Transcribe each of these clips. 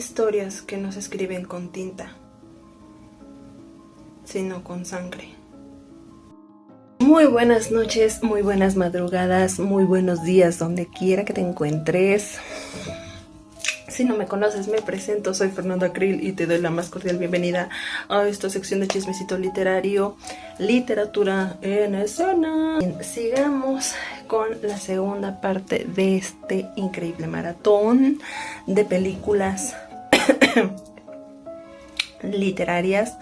historias que no se escriben con tinta, sino con sangre. Muy buenas noches, muy buenas madrugadas, muy buenos días, donde quiera que te encuentres. Si no me conoces, me presento, soy Fernanda Acril y te doy la más cordial bienvenida a esta sección de chismecito literario, literatura en escena. Sigamos con la segunda parte de este increíble maratón de películas literarias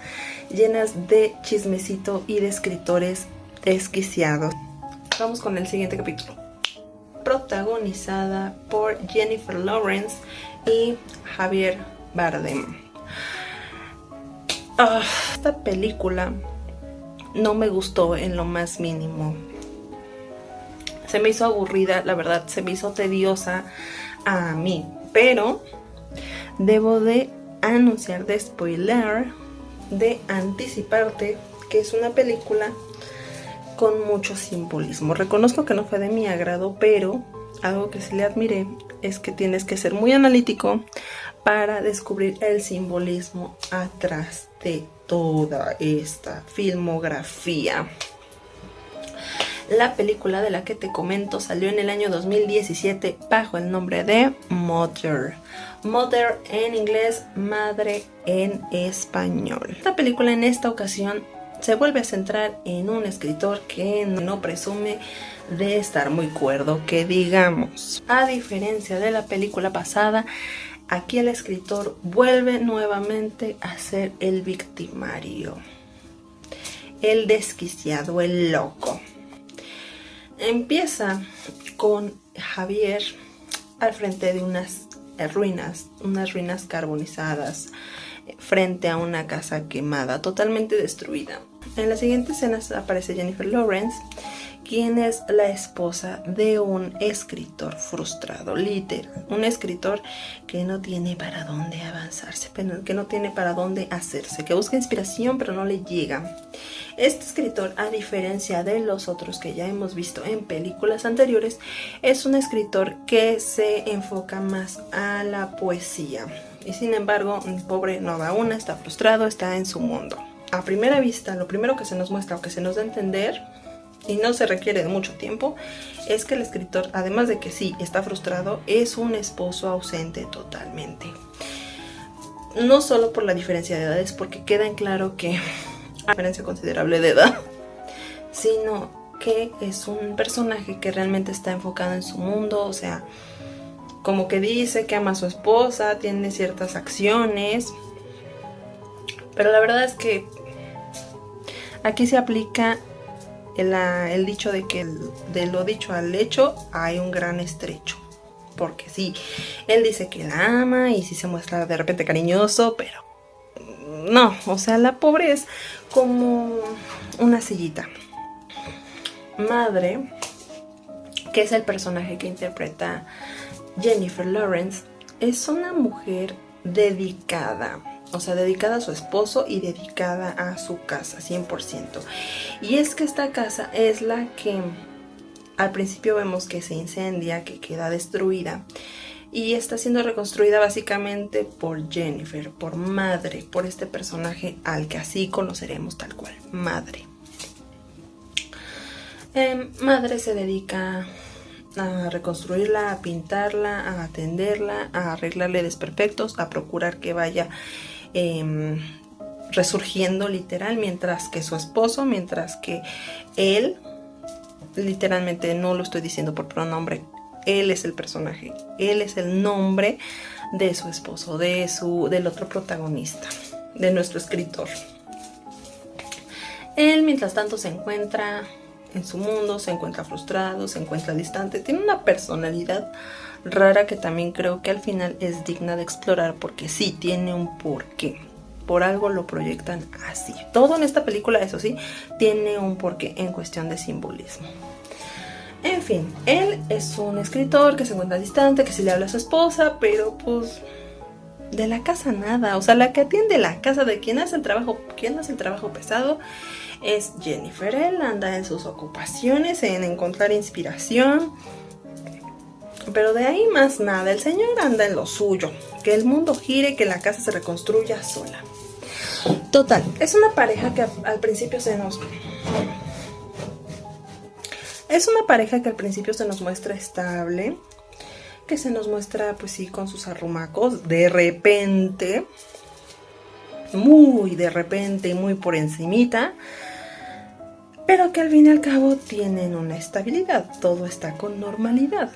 llenas de chismecito y de escritores desquiciados. Vamos con el siguiente capítulo. Protagonizada por Jennifer Lawrence y Javier Bardem. Esta película no me gustó en lo más mínimo. Se me hizo aburrida, la verdad, se me hizo tediosa a mí. Pero debo de anunciar, de spoiler, de anticiparte que es una película con mucho simbolismo. Reconozco que no fue de mi agrado, pero algo que sí le admiré es que tienes que ser muy analítico para descubrir el simbolismo atrás de toda esta filmografía. La película de la que te comento salió en el año 2017 bajo el nombre de Mother. Mother en inglés, madre en español. Esta película en esta ocasión se vuelve a centrar en un escritor que no presume de estar muy cuerdo, que digamos. A diferencia de la película pasada, aquí el escritor vuelve nuevamente a ser el victimario, el desquiciado, el loco. Empieza con Javier al frente de unas ruinas carbonizadas, frente a una casa quemada, totalmente destruida. En las siguientes escenas aparece Jennifer Lawrence, quien es la esposa de un escritor frustrado, literal, un escritor que no tiene para dónde avanzarse, que no tiene para dónde hacerse, que busca inspiración pero no le llega. Este escritor, a diferencia de los otros que ya hemos visto en películas anteriores, es un escritor que se enfoca más a la poesía. Y sin embargo, el pobre no da una, está frustrado, está en su mundo. A primera vista, lo primero que se nos muestra o que se nos da a entender, y no se requiere de mucho tiempo, es que el escritor, además de que sí está frustrado, es un esposo ausente totalmente. No solo por la diferencia de edades, porque queda en claro que hay una diferencia considerable de edad, sino que es un personaje que realmente está enfocado en su mundo, o sea, como que dice que ama a su esposa, tiene ciertas acciones, pero la verdad es que aquí se aplica el dicho de que de lo dicho al hecho hay un gran estrecho. Porque sí, él dice que la ama y sí se muestra de repente cariñoso, pero no, o sea, la pobre es como una sillita. Madre, que es el personaje que interpreta Jennifer Lawrence, es una mujer dedicada. O sea, dedicada a su esposo y dedicada a su casa, 100%. Y es que esta casa es la que al principio vemos que se incendia, que queda destruida. Y está siendo reconstruida básicamente por Jennifer, por Madre, por este personaje al que así conoceremos tal cual, Madre. Madre se dedica a reconstruirla, a pintarla, a atenderla, a arreglarle desperfectos, a procurar que vaya resurgiendo literal, mientras que su esposo, mientras que él, literalmente no lo estoy diciendo por pronombre, él es el personaje, él es el nombre de su esposo, del otro protagonista, de nuestro escritor. Él mientras tanto se encuentra en su mundo, se encuentra frustrado, se encuentra distante, tiene una personalidad rara que también creo que al final es digna de explorar, porque sí tiene un porqué. Por algo lo proyectan así. Todo en esta película, eso sí, tiene un porqué en cuestión de simbolismo. En fin, él es un escritor que se encuentra distante, que sí le habla a su esposa, pero pues de la casa nada. O sea, la que atiende la casa, de quien hace el trabajo pesado, es Jennifer. Él anda en sus ocupaciones, en encontrar inspiración, Pero de ahí más nada, el señor anda en lo suyo, que el mundo gire, que la casa se reconstruya sola. Total, es una pareja que al principio se nos... Es una pareja que al principio se nos muestra estable, que se nos muestra pues sí con sus arrumacos, de repente, muy de repente y muy por encimita, pero que al fin y al cabo tienen una estabilidad, todo está con normalidad.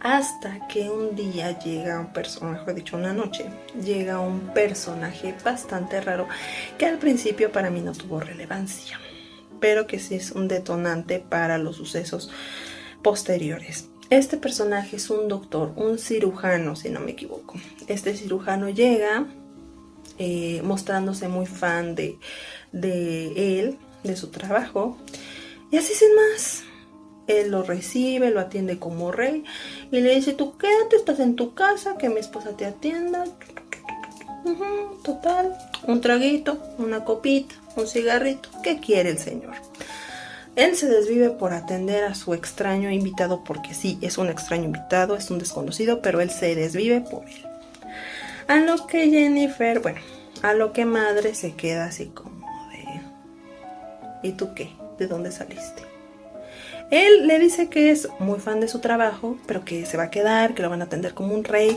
Hasta que un día llega un personaje, mejor dicho una noche, llega un personaje bastante raro que al principio para mí no tuvo relevancia, pero que sí es un detonante para los sucesos posteriores. Este personaje es un doctor, un cirujano, si no me equivoco. Este cirujano llega mostrándose muy fan de él, de su trabajo, y así sin más. Él lo recibe, lo atiende como rey y le dice: tú quédate, estás en tu casa, que mi esposa te atienda. Total, un traguito, una copita, un cigarrito. ¿Qué quiere el señor? Él se desvive por atender a su extraño invitado, porque sí, es un extraño invitado, es un desconocido, pero él se desvive por él. A lo que Jennifer, bueno, a lo que madre se queda así como de... ¿y tú qué? ¿De dónde saliste? Él le dice que es muy fan de su trabajo, pero que se va a quedar, que lo van a atender como un rey.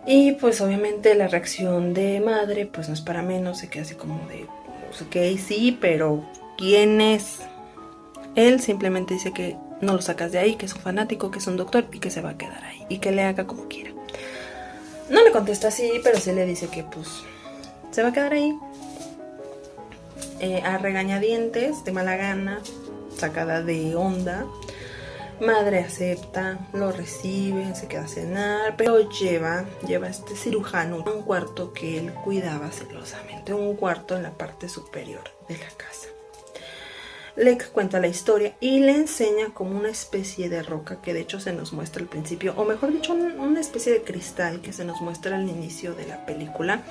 Y pues obviamente la reacción de madre pues no es para menos, se queda así como de... ok, sí, pero ¿quién es? Él simplemente dice que no lo sacas de ahí, que es un fanático, que es un doctor y que se va a quedar ahí y que le haga como quiera. No le contesta así, pero sí le dice que pues se va a quedar ahí. A regañadientes, de mala gana, sacada de onda, madre acepta, lo recibe, se queda a cenar, pero lleva a este cirujano a un cuarto que él cuidaba celosamente, un cuarto en la parte superior de la casa. Le cuenta la historia y le enseña como una especie de roca que de hecho se nos muestra al principio, o mejor dicho una especie de cristal que se nos muestra al inicio de la película,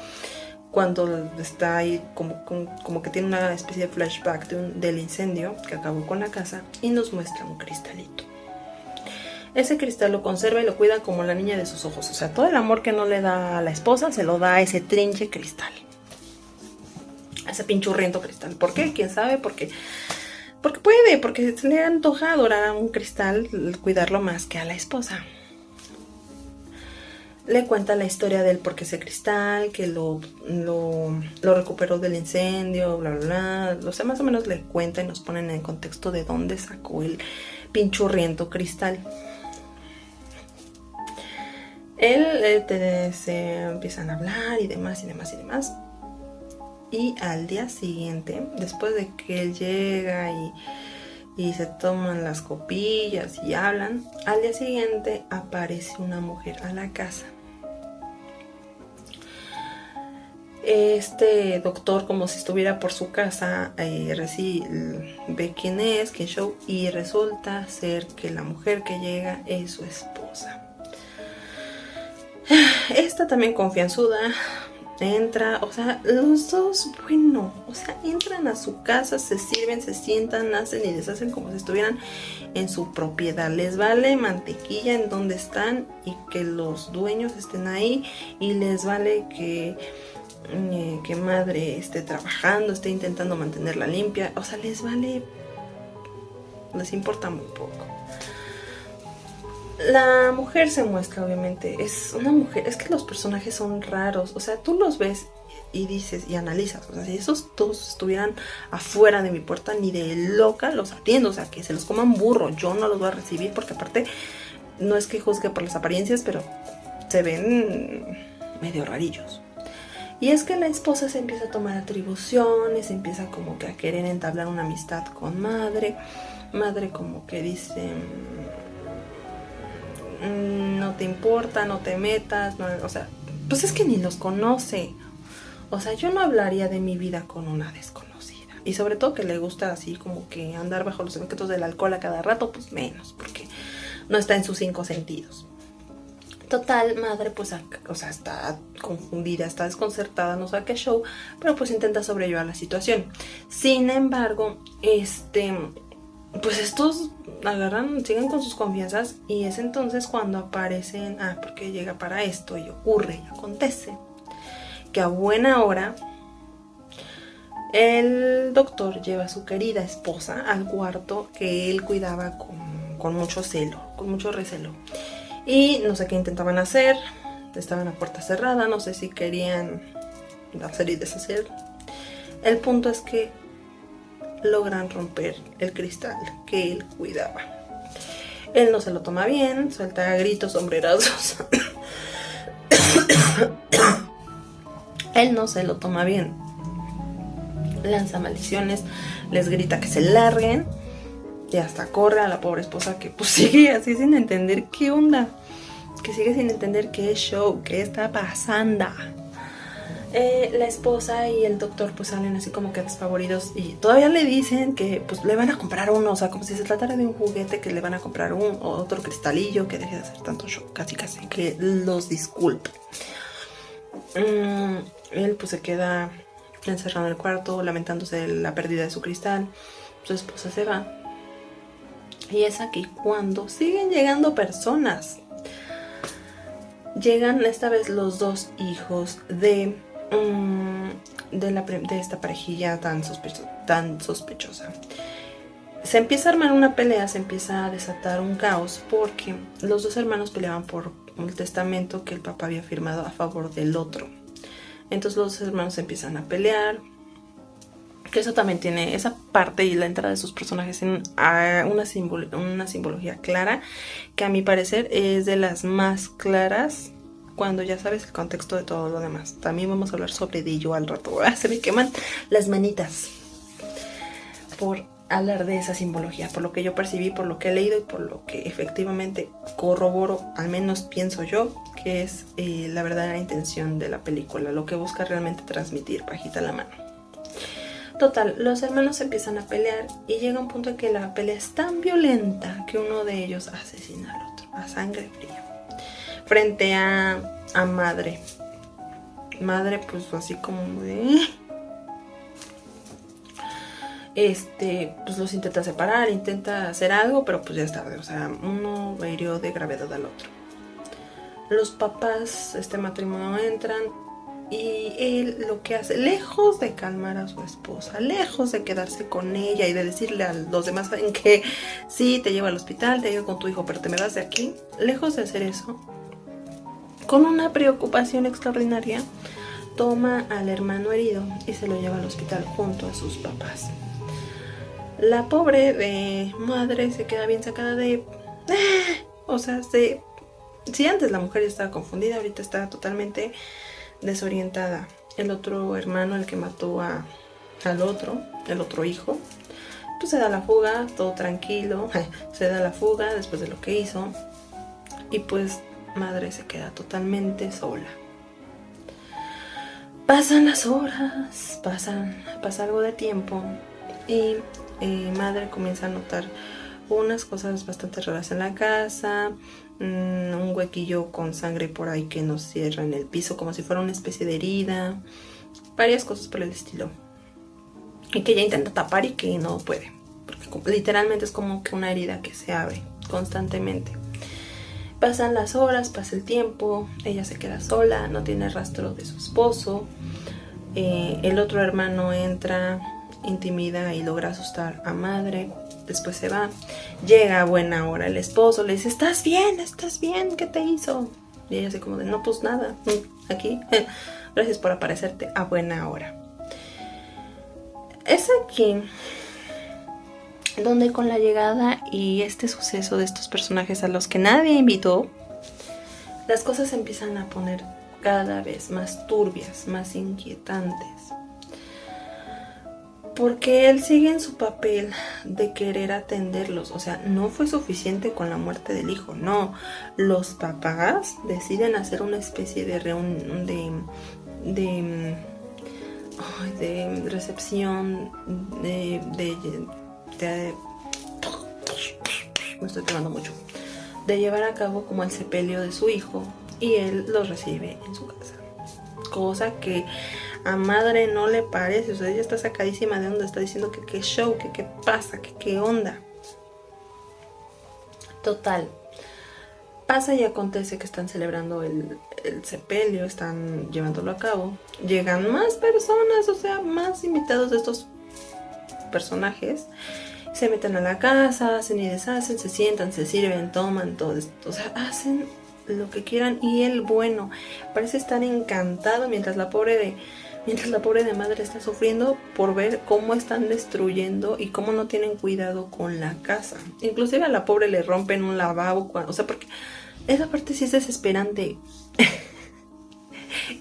cuando está ahí como que tiene una especie de flashback del incendio que acabó con la casa, y nos muestra un cristalito. Ese cristal lo conserva y lo cuida como la niña de sus ojos. O sea, todo el amor que no le da a la esposa se lo da a ese trinche cristal, a ese pinchurriento cristal. ¿Por qué? ¿Quién sabe? Porque puede, porque se le antoja adorar a un cristal, cuidarlo más que a la esposa. Le cuenta la historia de él, porque ese cristal, que lo recuperó del incendio, bla, bla, bla. O sea, más o menos le cuenta y nos ponen en el contexto de dónde sacó el pinchurriento cristal. Se empiezan a hablar y demás, y demás, y demás. Y al día siguiente, después de que él llega y se toman las copillas y hablan, al día siguiente aparece una mujer a la casa. Este doctor, como si estuviera por su casa, ve quién es, quién show, y resulta ser que la mujer que llega es su esposa. Esta también confianzuda entra, o sea, los dos, bueno, o sea, entran a su casa, se sirven, se sientan, hacen y deshacen como si estuvieran en su propiedad. Les vale mantequilla en donde están y que los dueños estén ahí, y les vale que madre esté trabajando, esté intentando mantenerla limpia. O sea, les importa muy poco. La mujer se muestra, obviamente, es una mujer, es que los personajes son raros, o sea, tú los ves y dices y analizas, o sea, si esos dos estuvieran afuera de mi puerta, ni de loca los atiendo, o sea, que se los coman burro, yo no los voy a recibir, porque aparte, no es que juzgue por las apariencias, pero se ven medio rarillos. Y es que la esposa se empieza a tomar atribuciones, empieza como que a querer entablar una amistad con madre como que dice... no te importa, no te metas, no, o sea, pues es que ni los conoce. O sea, yo no hablaría de mi vida con una desconocida. Y sobre todo que le gusta así como que andar bajo los efectos del alcohol a cada rato, pues menos, porque no está en sus 5 sentidos. Total, madre, pues, o sea, está confundida, está desconcertada, no sabe qué show, pero pues intenta sobrellevar la situación. Sin embargo, pues estos agarran, siguen con sus confianzas y es entonces cuando aparecen, porque llega para esto y ocurre y acontece que a buena hora el doctor lleva a su querida esposa al cuarto que él cuidaba con mucho celo, con mucho recelo. Y no sé qué intentaban hacer, estaban a puerta cerrada, no sé si querían hacer y deshacer. El punto es que logran romper el cristal que él cuidaba. Él no se lo toma bien, suelta gritos sombrerazos. Él no se lo toma bien. Lanza maldiciones, les grita que se larguen y hasta corre a la pobre esposa que pues sigue así sin entender qué onda, que sigue sin entender qué es show, qué está pasando. La esposa y el doctor pues salen así como que despavoridos y todavía le dicen que pues le van a comprar uno, o sea, como si se tratara de un juguete, que le van a comprar otro cristalillo, que deje de hacer tanto show, casi que los disculpe. Él pues se queda encerrado en el cuarto lamentándose de la pérdida de su cristal. Su esposa se va y es aquí cuando siguen llegando personas. Llegan esta vez los dos hijos de esta parejilla tan sospechosa. Se empieza a armar una pelea, se empieza a desatar un caos porque los dos hermanos peleaban por el testamento que el papá había firmado a favor del otro. Entonces los dos hermanos empiezan a pelear, que eso también tiene esa parte, y la entrada de sus personajes en una simbología clara, que a mi parecer es de las más claras cuando ya sabes el contexto de todo lo demás. También vamos a hablar sobre ello al rato. Se me queman las manitas por hablar de esa simbología, por lo que yo percibí, por lo que he leído y por lo que efectivamente corroboro, al menos pienso yo, que es la verdadera intención de la película, lo que busca realmente transmitir, bajita la mano. Total, los hermanos empiezan a pelear y llega un punto en que la pelea es tan violenta que uno de ellos asesina al otro, a sangre fría, frente a madre. Madre pues así como de... pues los intenta separar, intenta hacer algo, pero pues ya es tarde, o sea, uno hirió de gravedad al otro. Los papás, este matrimonio, entran y él lo que hace, lejos de calmar a su esposa, lejos de quedarse con ella y de decirle a los demás en que sí, te llevo al hospital, te llevo con tu hijo, pero te me vas de aquí, lejos de hacer eso, con una preocupación extraordinaria, toma al hermano herido y se lo lleva al hospital junto a sus papás. La pobre madre se queda bien sacada de... o sea, si antes la mujer ya estaba confundida, ahorita está totalmente desorientada. El otro hermano, el que mató al otro, el otro hijo, pues se da la fuga, todo tranquilo, se da la fuga después de lo que hizo. Y pues madre se queda totalmente sola. Pasan las horas, pasa algo de tiempo y madre comienza a notar unas cosas bastante raras en la casa, un huequillo con sangre por ahí que nos cierra en el piso como si fuera una especie de herida, varias cosas por el estilo, y que ella intenta tapar y que no puede, porque literalmente es como que una herida que se abre constantemente. Pasan las horas, pasa el tiempo, ella se queda sola, no tiene rastro de su esposo. El otro hermano entra, intimida y logra asustar a madre. Después se va. Llega a buena hora el esposo, le dice, ¿estás bien? ¿Qué te hizo? Y ella así como de, no, pues nada, aquí. Gracias por aparecerte a buena hora. Es aquí donde con la llegada y este suceso de estos personajes a los que nadie invitó, las cosas se empiezan a poner cada vez más turbias, más inquietantes. Porque él sigue en su papel de querer atenderlos. O sea, no fue suficiente con la muerte del hijo, no. Los papás deciden hacer una especie de reunión, de recepción, me estoy trabando mucho, de llevar a cabo como el sepelio de su hijo, y él los recibe en su casa, cosa que a madre no le parece. O sea, ella está sacadísima de onda, está diciendo que qué show, que qué pasa, que qué onda. Total, pasa y acontece que están celebrando el sepelio, están llevándolo a cabo. Llegan más personas, o sea, más invitados de estos personajes. Se meten a la casa, hacen y deshacen, se sientan, se sirven, toman, todo esto. O sea, hacen lo que quieran y el bueno parece estar encantado mientras la pobre de madre está sufriendo por ver cómo están destruyendo y cómo no tienen cuidado con la casa. Inclusive a la pobre le rompen un lavabo, o sea, porque esa parte sí es desesperante.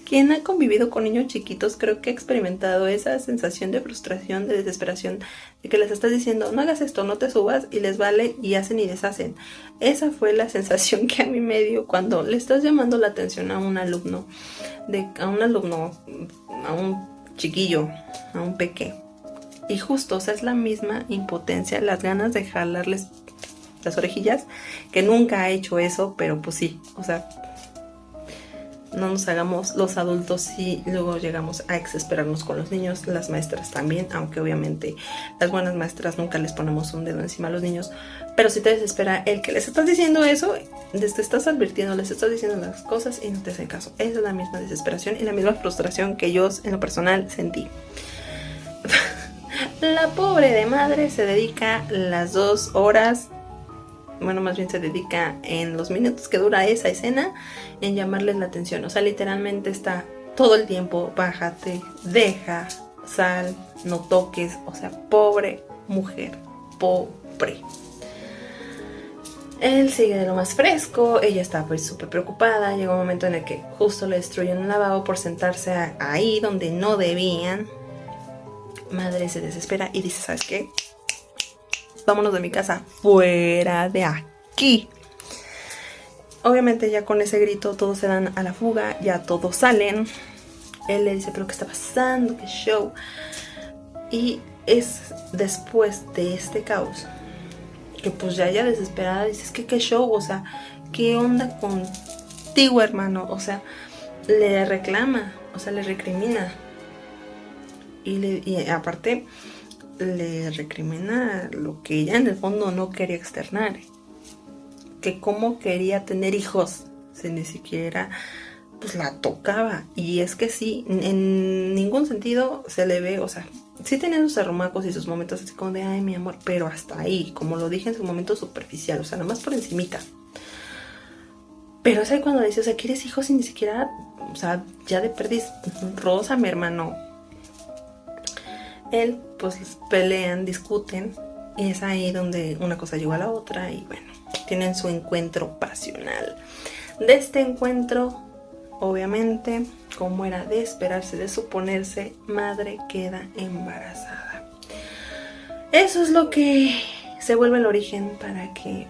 Quien ha convivido con niños chiquitos creo que ha experimentado esa sensación de frustración, de desesperación, de que les estás diciendo no hagas esto, no te subas, y les vale y hacen y deshacen. Esa fue la sensación que a mí me dio cuando le estás llamando la atención a un alumno, a un chiquillo, a un peque. Y justo, o sea, es la misma impotencia, las ganas de jalarles las orejillas, que nunca ha hecho eso, pero pues sí, o sea, no nos hagamos los adultos y luego llegamos a exasperarnos con los niños, las maestras también, aunque obviamente las buenas maestras nunca les ponemos un dedo encima a los niños, pero si te desespera el que les estás diciendo eso, te estás advirtiendo, les estás diciendo las cosas y no te hacen caso. Esa es la misma desesperación y la misma frustración que yo en lo personal sentí. La pobre de madre se dedica las 2 horas, bueno, más bien se dedica en los minutos que dura esa escena en llamarles la atención. O sea, literalmente está todo el tiempo, bájate, deja, sal, no toques. O sea, pobre mujer, pobre. Él sigue de lo más fresco, ella está pues súper preocupada. Llega un momento en el que justo le destruyen un lavabo por sentarse ahí donde no debían. Madre se desespera y dice, ¿sabes qué? Vámonos de mi casa, fuera de aquí. Obviamente ya con ese grito todos se dan a la fuga, ya todos salen. Él le dice, pero ¿qué está pasando? ¿Qué show? Y es después de este caos que pues ya desesperada dices, ¿qué show? O sea, ¿qué onda contigo, hermano? O sea, le reclama, o sea, le recrimina. Y aparte le recrimina lo que ella en el fondo no quería externar, que cómo quería tener hijos si ni siquiera pues la tocaba. Y es que sí, en ningún sentido se le ve, o sea, sí tenía sus arrumacos y sus momentos así como de ay mi amor, pero hasta ahí, como lo dije, en su momento superficial, o sea, nada más por encimita. Pero es ahí cuando le dice, o sea, ¿quieres hijos? Y ni siquiera, o sea, ya de perdiz, rosa mi hermano. Él, pues pelean, discuten, y es ahí donde una cosa llegó a la otra y bueno, tienen su encuentro pasional. De este encuentro, obviamente, como era de esperarse, de suponerse, madre queda embarazada. Eso es lo que se vuelve el origen para que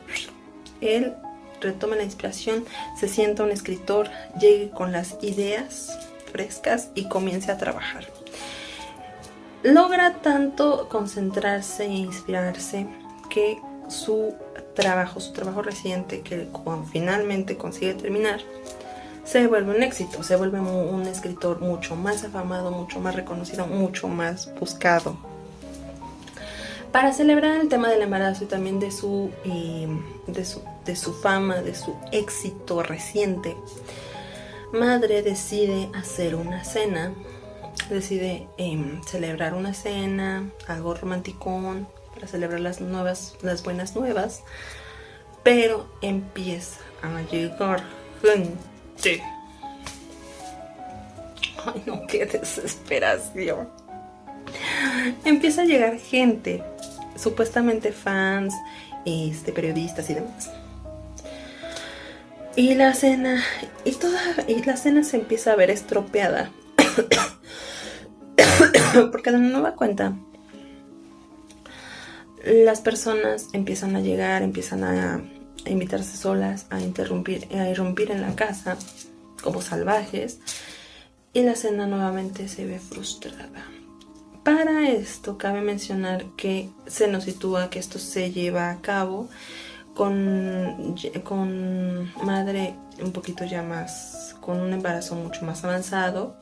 él retome la inspiración, se sienta un escritor, llegue con las ideas frescas y comience a trabajar. Logra tanto concentrarse e inspirarse que su trabajo reciente, que finalmente consigue terminar, se vuelve un éxito, se vuelve un escritor mucho más afamado, mucho más reconocido, mucho más buscado. Para celebrar el tema del embarazo y también de su fama, de su éxito reciente, madre decide hacer una cena. Decide celebrar una cena, algo romanticón, para celebrar las buenas nuevas, pero empieza a llegar gente. Ay no, qué desesperación. Empieza a llegar gente, supuestamente fans, periodistas y demás. Y la cena se empieza a ver estropeada. Porque de nueva cuenta las personas empiezan a llegar, empiezan a invitarse solas, a irrumpir en la casa como salvajes, y la cena nuevamente se ve frustrada. Para esto cabe mencionar que se nos sitúa que esto se lleva a cabo con madre un poquito ya más, con un embarazo mucho más avanzado.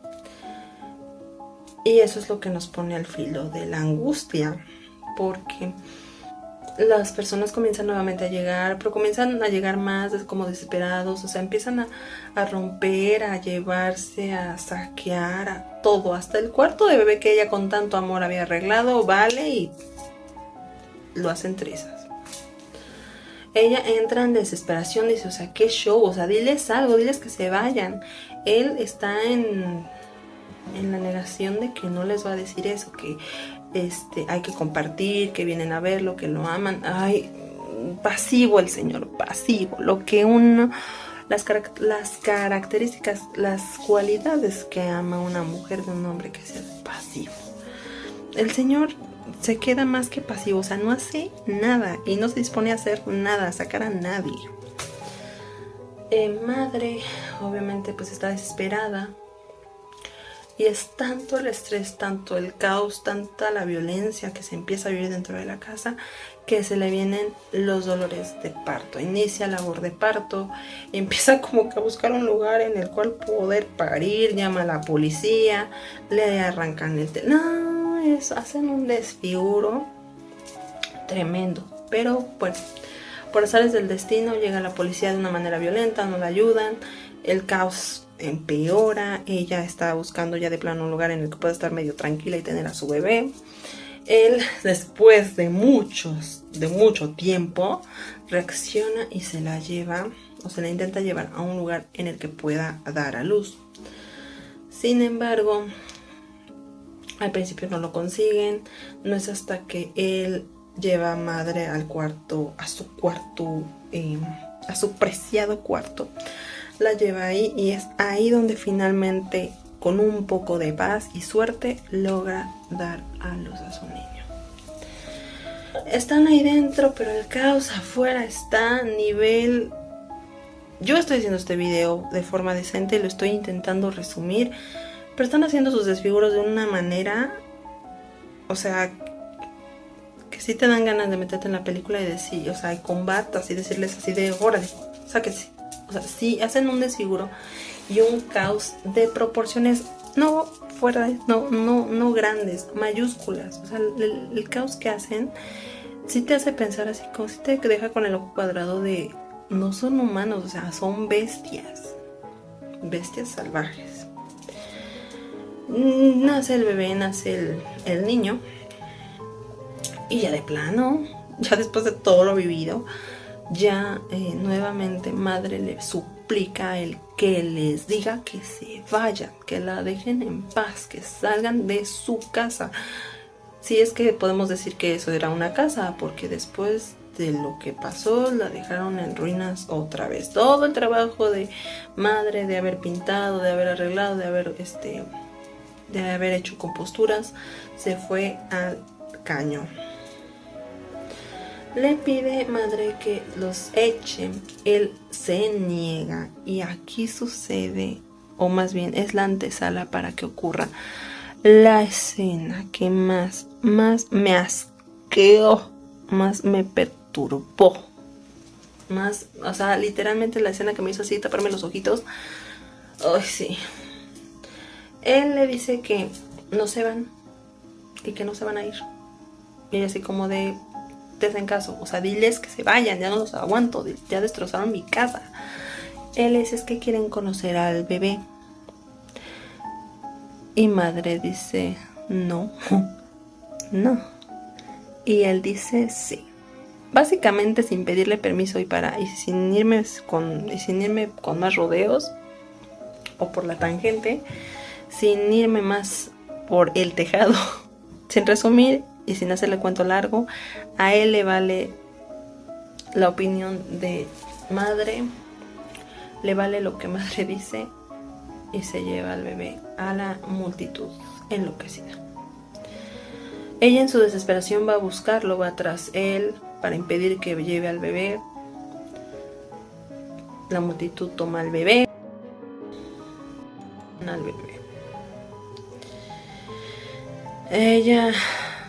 Y eso es lo que nos pone al filo de la angustia, porque las personas comienzan nuevamente a llegar, pero comienzan a llegar más como desesperados, o sea, empiezan a romper, a llevarse, a saquear, a todo, hasta el cuarto de bebé que ella con tanto amor había arreglado, vale, y lo hacen trizas. Ella entra en desesperación, dice, o sea, qué show, o sea, diles algo, diles que se vayan. Él está en la negación de que no les va a decir eso, que hay que compartir, que vienen a verlo, que lo aman. Ay, pasivo el señor, pasivo. Lo que uno, las características, las cualidades que ama una mujer de un hombre, que sea pasivo. El señor se queda más que pasivo, o sea, no hace nada y no se dispone a hacer nada, a sacar a nadie. Madre, obviamente, pues está desesperada. Y es tanto el estrés, tanto el caos, tanta la violencia que se empieza a vivir dentro de la casa, que se le vienen los dolores de parto. Inicia labor de parto, empieza como que a buscar un lugar en el cual poder parir, llama a la policía, le arrancan el no, hacen un desfiguro tremendo. Pero bueno, por azares del destino llega la policía de una manera violenta, no la ayudan, el caos empeora, ella está buscando ya de plano un lugar en el que pueda estar medio tranquila y tener a su bebé. Él, después de mucho tiempo, reacciona y se la lleva, o se la intenta llevar a un lugar en el que pueda dar a luz. Sin embargo, al principio no lo consiguen. No es hasta que él lleva a madre al cuarto, a su preciado cuarto, la lleva ahí, y es ahí donde finalmente, con un poco de paz y suerte, logra dar a luz a su niño. Están ahí dentro, pero el caos afuera está a nivel... Yo estoy haciendo este video de forma decente, lo estoy intentando resumir, pero están haciendo sus desfiguros de una manera, o sea, que sí te dan ganas de meterte en la película y decir, o sea, hay combate, así decirles así de, órale, sáquense. O sea, sí hacen un desfiguro y un caos de proporciones no grandes, mayúsculas. O sea, el caos que hacen sí te hace pensar así, como si te deja con el ojo cuadrado de no son humanos, o sea, son bestias salvajes. Nace el bebé, nace el niño, y ya de plano, ya después de todo lo vivido, ya nuevamente madre le suplica a él que les diga que se vayan, que la dejen en paz, que salgan de su casa. Si es que podemos decir que eso era una casa, porque después de lo que pasó la dejaron en ruinas otra vez. Todo el trabajo de madre, de haber pintado, de haber arreglado, de haber hecho composturas, se fue al caño. Le pide madre que los echen, él se niega, y aquí sucede, o más bien es la antesala para que ocurra la escena que más me asqueó, más me perturbó, más, o sea, literalmente la escena que me hizo así taparme los ojitos. Ay, sí. Él le dice que no se van y que no se van a ir, y así como de, te hacen caso, o sea, diles que se vayan, ya no los aguanto, ya destrozaron mi casa. Él es que quieren conocer al bebé. Y madre dice, no, no. Y él dice, sí. Básicamente sin pedirle permiso y sin irme con más rodeos o por la tangente, sin irme más por el tejado, sin resumir y sin hacerle cuento largo, a él le vale la opinión de madre, le vale lo que madre dice, y se lleva al bebé a la multitud enloquecida. Ella en su desesperación va a buscarlo, va tras él para impedir que lleve al bebé. La multitud toma al bebé. Ella,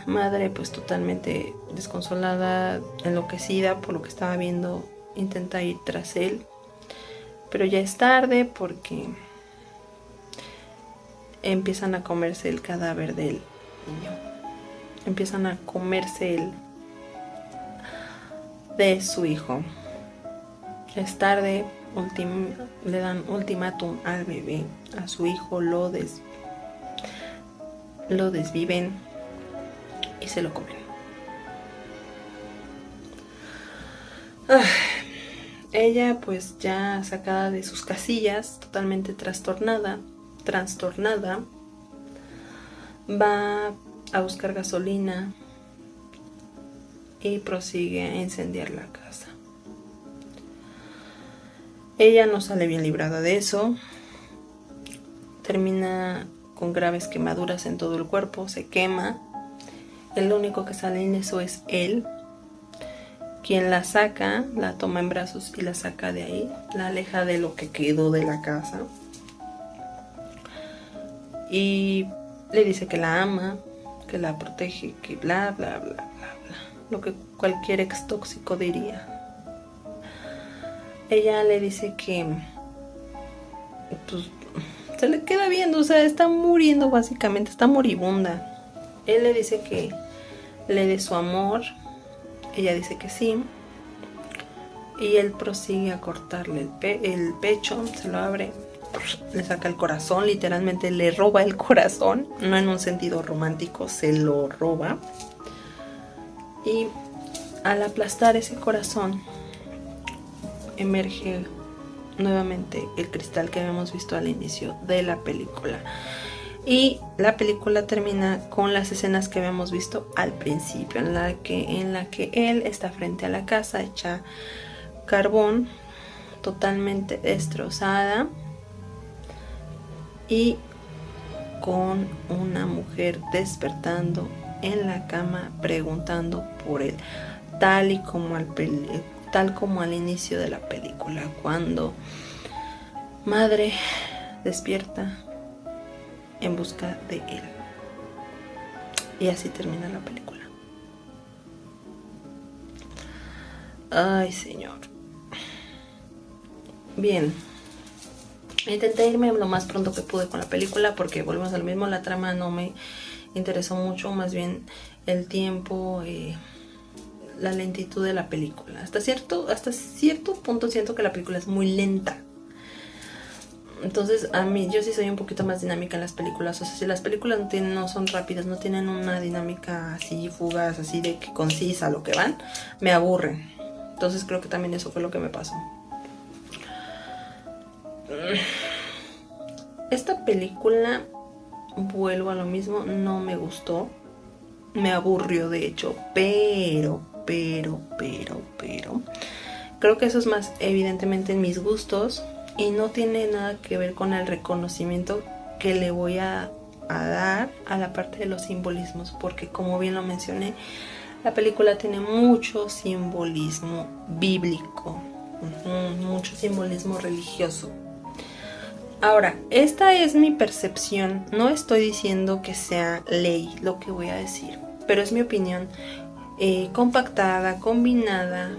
madre, pues totalmente desconsolada, enloquecida por lo que estaba viendo, intenta ir tras él, pero ya es tarde porque empiezan a comerse el cadáver del niño. Empiezan a comerse de su hijo. Es tarde, le dan ultimátum al bebé, a su hijo lo desviven y se lo comen. Ella pues ya sacada de sus casillas, totalmente trastornada, va a buscar gasolina y prosigue a incendiar la casa. Ella no sale bien librada de eso, termina con graves quemaduras en todo el cuerpo, se quema. El único que sale ileso es él, quien la saca, la toma en brazos y la saca de ahí, la aleja de lo que quedó de la casa y le dice que la ama, que la protege, que bla bla bla bla bla, lo que cualquier ex tóxico diría. Ella le dice que pues, se le queda viendo, o sea, está muriendo básicamente, está moribunda. Él le dice que le dé su amor, ella dice que sí, y él prosigue a cortarle el pecho, se lo abre, le saca el corazón, literalmente le roba el corazón, no en un sentido romántico, se lo roba. Y al aplastar ese corazón, emerge nuevamente el cristal que habíamos visto al inicio de la película. Y la película termina con las escenas que habíamos visto al principio, en la que él está frente a la casa hecha carbón, totalmente destrozada y con una mujer despertando en la cama preguntando por él, tal como al inicio de la película, cuando madre despierta en busca de él. Y así termina la película. Ay, señor. Bien, intenté irme lo más pronto que pude con la película porque volvemos al mismo, la trama no me interesó mucho, más bien el tiempo, la lentitud de la película. Hasta cierto punto siento que la película es muy lenta. Entonces yo sí soy un poquito más dinámica en las películas. O sea, si las películas no son rápidas, no tienen una dinámica así fugaz, así de que concisa lo que van, me aburren. Entonces creo que también eso fue lo que me pasó. Esta película, vuelvo a lo mismo, no me gustó, me aburrió de hecho, pero creo que eso es más evidentemente en mis gustos y no tiene nada que ver con el reconocimiento que le voy a dar a la parte de los simbolismos, porque como bien lo mencioné, la película tiene mucho simbolismo bíblico, mucho simbolismo religioso. Ahora, esta es mi percepción, no estoy diciendo que sea ley lo que voy a decir, pero es mi opinión compactada, combinada,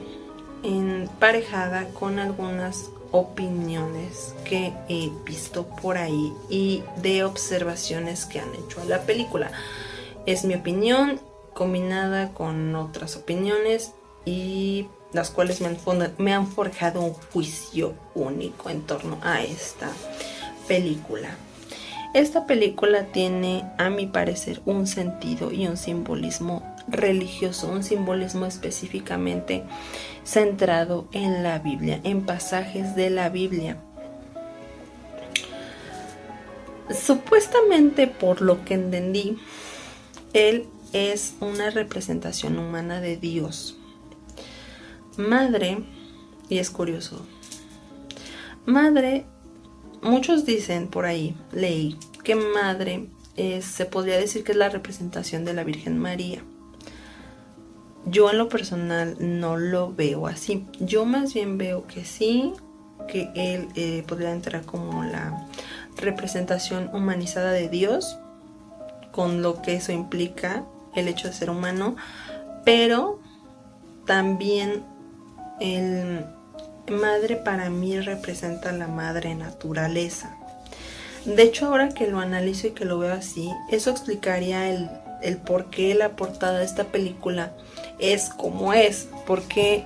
emparejada con algunas opiniones que he visto por ahí y de observaciones que han hecho a la película. Es mi opinión combinada con otras opiniones y las cuales me han forjado un juicio único en torno a esta película. Esta película tiene, a mi parecer, un sentido y un simbolismo religioso, un simbolismo específicamente centrado en la Biblia, en pasajes de la Biblia. Supuestamente, por lo que entendí, él es una representación humana de Dios. Madre, y es curioso, madre, muchos dicen por ahí, leí, que madre se podría decir que es la representación de la Virgen María. Yo en lo personal no lo veo así. Yo más bien veo que sí, que él podría entrar como la representación humanizada de Dios, con lo que eso implica el hecho de ser humano, pero también el madre para mí representa la madre naturaleza. De hecho, ahora que lo analizo y que lo veo así, eso explicaría el por qué la portada de esta película es como es, porque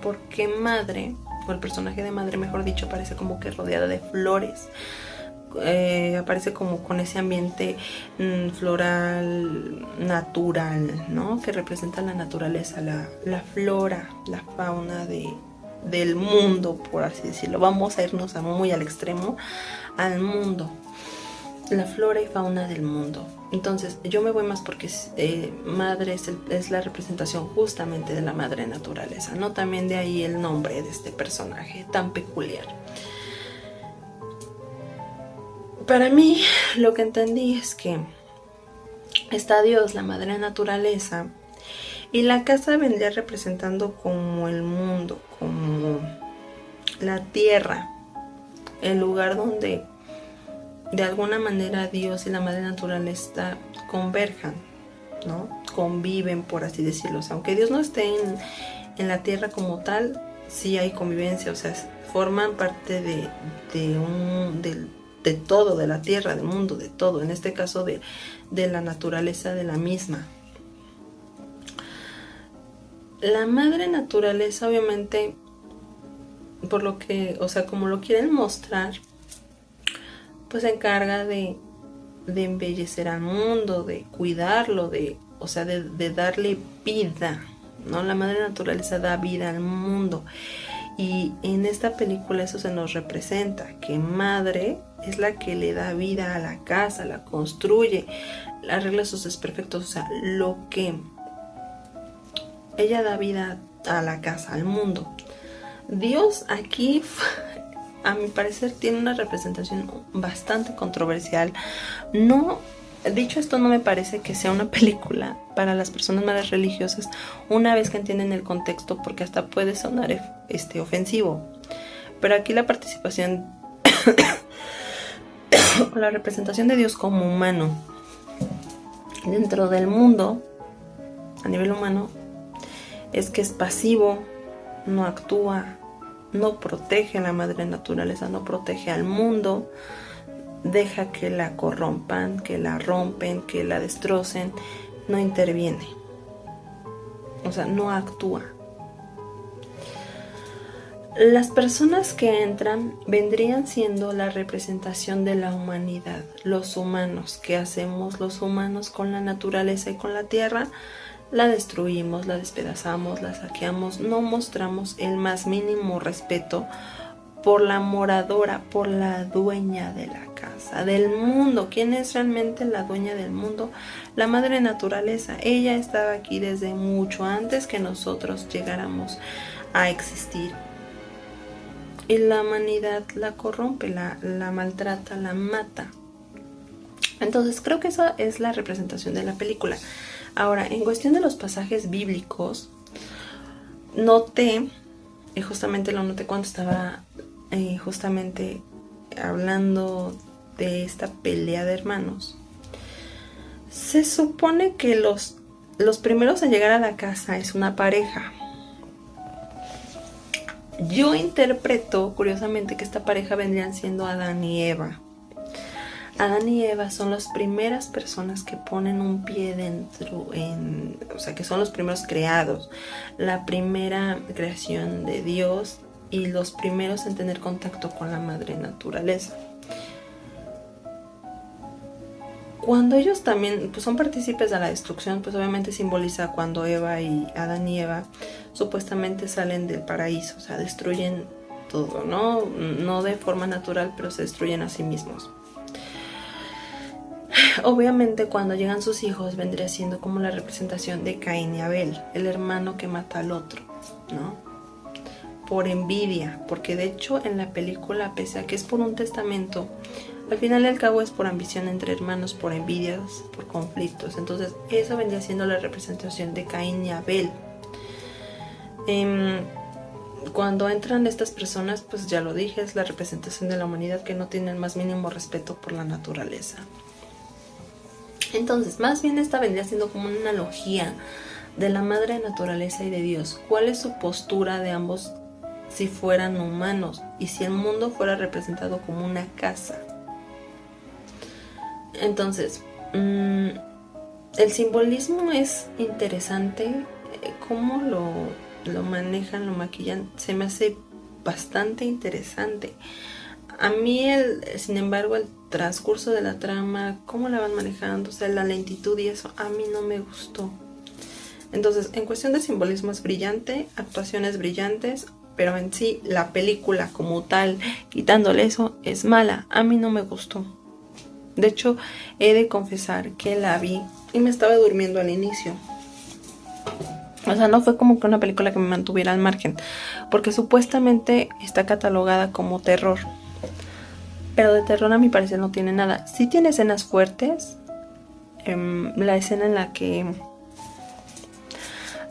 porque Madre, o el personaje de Madre, mejor dicho, aparece como que rodeada de flores. Aparece como con ese ambiente floral, natural, ¿no? Que representa la naturaleza, la flora, la fauna del mundo, por así decirlo. Vamos a irnos muy al extremo, al mundo. La flora y fauna del mundo. Entonces yo me voy más porque Madre es la representación justamente de la madre naturaleza, ¿no? También de ahí el nombre de este personaje tan peculiar. Para mí lo que entendí es que está Dios, la madre naturaleza, y la casa vendría representando como el mundo, como la tierra, el lugar donde de alguna manera Dios y la madre naturaleza converjan, ¿no? Conviven, por así decirlo. O sea, aunque Dios no esté en la tierra como tal, sí hay convivencia, o sea, forman parte de todo, de la tierra, del mundo, de todo, en este caso de la naturaleza de la misma. La madre naturaleza, obviamente, por lo que, o sea, como lo quieren mostrar, pues se encarga de embellecer al mundo, de cuidarlo, o sea, de darle vida, ¿no? La madre naturaleza da vida al mundo. Y en esta película eso se nos representa, que Madre es la que le da vida a la casa, la construye, arregla sus desperfectos, o sea, lo que ella da vida a la casa, al mundo. Dios aquí, a mi parecer, tiene una representación bastante controversial. No, dicho esto, no me parece que sea una película para las personas más religiosas una vez que entienden el contexto, porque hasta puede sonar ofensivo. Pero aquí la participación o la representación de Dios como humano dentro del mundo, a nivel humano, es que es pasivo, no actúa, no protege a la madre naturaleza, no protege al mundo, deja que la corrompan, que la rompen, que la destrocen, no interviene, o sea, no actúa. Las personas que entran vendrían siendo la representación de la humanidad, los humanos. ¿Qué hacemos los humanos con la naturaleza y con la tierra? La destruimos, la despedazamos, la saqueamos, no mostramos el más mínimo respeto por la moradora, por la dueña de la casa, del mundo. ¿Quién es realmente la dueña del mundo? La madre naturaleza. Ella estaba aquí desde mucho antes que nosotros llegáramos a existir. Y la humanidad la corrompe, la maltrata, la mata. Entonces creo que esa es la representación de la película. Ahora, en cuestión de los pasajes bíblicos, noté, y justamente lo noté cuando estaba justamente hablando de esta pelea de hermanos. Se supone que los primeros en llegar a la casa es una pareja. Yo interpreto, curiosamente, que esta pareja vendrían siendo Adán y Eva. Adán y Eva son las primeras personas que ponen un pie dentro, o sea, que son los primeros creados, la primera creación de Dios y los primeros en tener contacto con la madre naturaleza. Cuando ellos también pues, son partícipes de la destrucción, pues obviamente simboliza cuando Adán y Eva supuestamente salen del paraíso, o sea, destruyen todo, ¿no? No de forma natural, pero se destruyen a sí mismos. Obviamente cuando llegan sus hijos vendría siendo como la representación de Caín y Abel, el hermano que mata al otro, ¿no? Por envidia, porque de hecho en la película, pese a que es por un testamento, al final y al cabo es por ambición entre hermanos, por envidias, por conflictos. Entonces eso vendría siendo la representación de Caín y Abel. Cuando entran estas personas, pues ya lo dije, es la representación de la humanidad que no tiene el más mínimo respeto por la naturaleza. Entonces, más bien esta vendría siendo como una analogía de la madre naturaleza y de Dios. ¿Cuál es su postura de ambos si fueran humanos y si el mundo fuera representado como una casa? Entonces, El simbolismo es interesante, cómo lo manejan, lo maquillan, se me hace bastante interesante. A mí, sin embargo, el transcurso de la trama, cómo la van manejando, o sea, la lentitud y eso, a mí no me gustó. Entonces, en cuestión de simbolismo es brillante, actuaciones brillantes, pero en sí, la película como tal, quitándole eso, es mala. A mí no me gustó. De hecho, he de confesar que la vi y me estaba durmiendo al inicio. O sea, no fue como que una película que me mantuviera al margen, porque supuestamente está catalogada como terror. Pero de terror a mi parecer no tiene nada. Sí tiene escenas fuertes. La escena en la que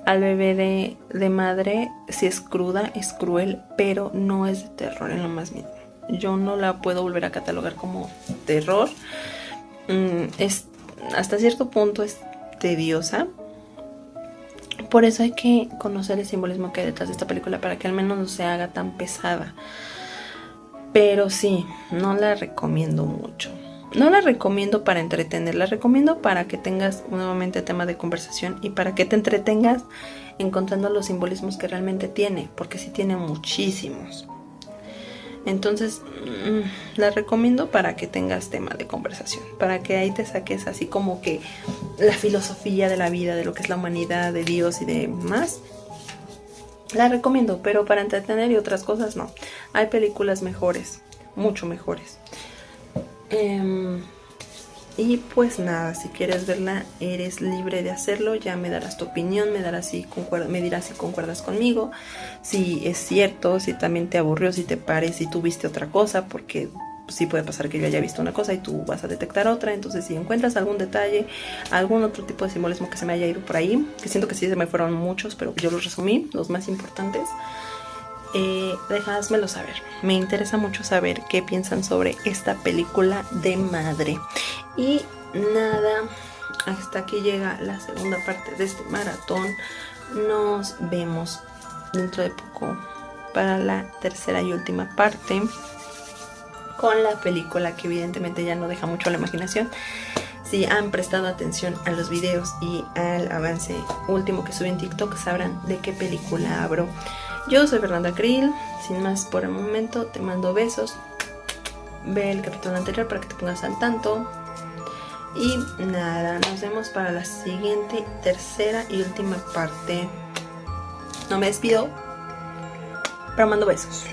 al bebé de madre, si es cruda, es cruel, pero no es de terror en lo más mínimo. Yo no la puedo volver a catalogar como terror. Hasta cierto punto es tediosa. Por eso hay que conocer el simbolismo que hay detrás de esta película para que al menos no se haga tan pesada. Pero sí, no la recomiendo mucho. No la recomiendo para entretener, la recomiendo para que tengas nuevamente tema de conversación y para que te entretengas encontrando los simbolismos que realmente tiene, porque sí tiene muchísimos. Entonces, la recomiendo para que tengas tema de conversación, para que ahí te saques así como que la filosofía de la vida, de lo que es la humanidad, de Dios y demás. La recomiendo, pero para entretener y otras cosas no. Hay películas mejores, mucho mejores. Y pues nada, si quieres verla, eres libre de hacerlo. Ya me darás tu opinión, me dirás si concuerdas conmigo, si es cierto, si también te aburrió, si te parece, si tú viste otra cosa, porque sí puede pasar que yo haya visto una cosa y tú vas a detectar otra. Entonces, si encuentras algún detalle, algún otro tipo de simbolismo que se me haya ido por ahí, que siento que sí se me fueron muchos, pero yo los resumí, los más importantes, déjamelo saber. Me interesa mucho saber qué piensan sobre esta película de madre. Y nada, hasta aquí llega la segunda parte de este maratón. Nos vemos dentro de poco para la tercera y última parte con la película, que evidentemente ya no deja mucho a la imaginación. Si han prestado atención a los videos y al avance último que subí en TikTok, sabrán de qué película hablo. Yo soy Fernanda Krill, sin más por el momento, te mando besos. Ve el capítulo anterior para que te pongas al tanto. Y nada, nos vemos para la siguiente, tercera y última parte. No me despido, pero mando besos.